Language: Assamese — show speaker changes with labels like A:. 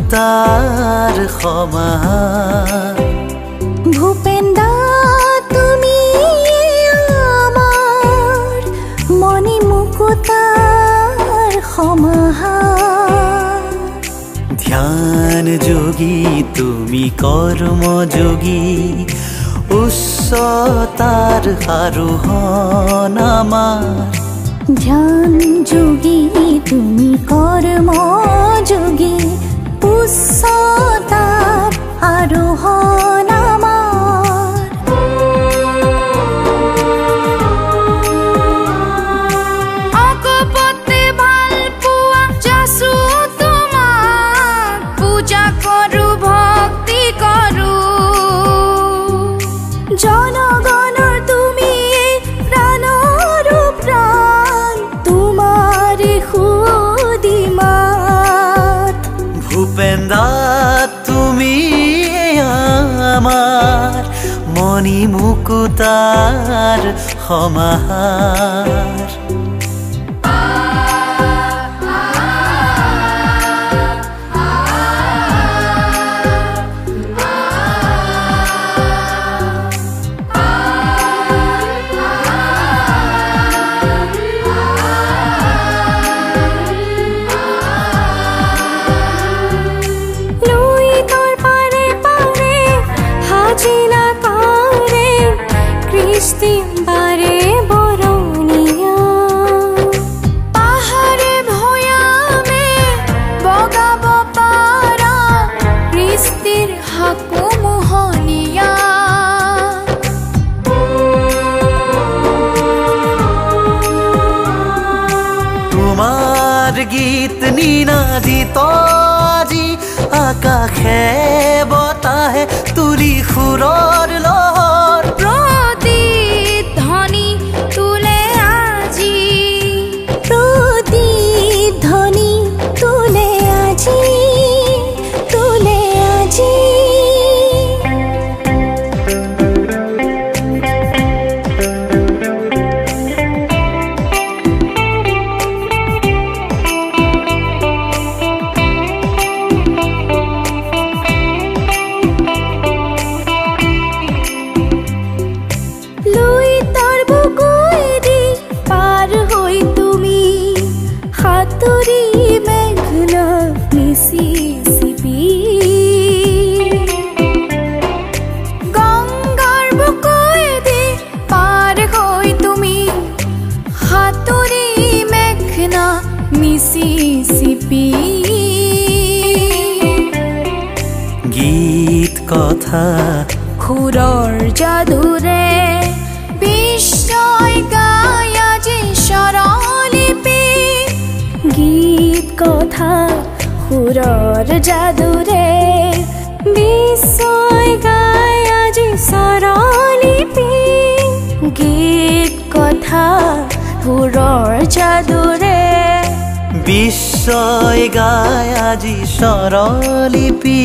A: মুকুতাৰ সমান।
B: ভূপেন দা তুমি আমাৰ মণি মুকুতাৰ সমান।
A: ধ্যান যোগী তুমি কৰ্মযোগী, উচ্চতাৰ আৰোহণ আমাৰ।
B: ধ্যান যোগী তুমি কৰ্মযোগী, উচ্চতাৰ আৰোহণ আমাৰ।
C: অকপতে ভাল পোৱা যাচো তোমাক, পূজা কৰো ভক্তি কৰো।
B: জনগণৰ তুমি প্ৰাণৰ প্ৰাণ, তোমাৰে সুদি মাত।
A: ভূপেন দা তুমি আমাৰ মণি মুকুতাৰ সমাহাৰ।
B: বাৰে বৰণীয়া
C: পাহাৰে ভৈয়ামে বগাব পাৰা, কৃষ্টিৰ হাকু মোহনীয়া।
A: তোমাৰ গীত নিনাদিত আজি আকাশে বতাহে তুলি সুৰৰ লহৰ।
C: প্ৰতিধ্বনি তোলে আজি,
B: প্ৰতিধ্বনি তোলে আজি, তোলে আজি। লুইতৰ বুকুৱেদি পাৰ হৈ তুমি সাঁতুৰি মেঘনা মিচিচিপি।
C: গংগাৰ বুকুৱেদি পাৰ হৈ তুমি সাঁতুৰি মেঘনা মিচিচিপি।
A: গীত কথা
C: সুৰৰ যাদুৰে বিশ্বই গায় আজি স্বৰলিপি।
B: গীত কথা সুৰৰ যাদুৰে বিশ্বই গায় আজি স্বৰলিপি।
C: গীত কথা সুৰৰ যাদুৰে
A: বিশ্বই গায় আজি স্বৰলিপি।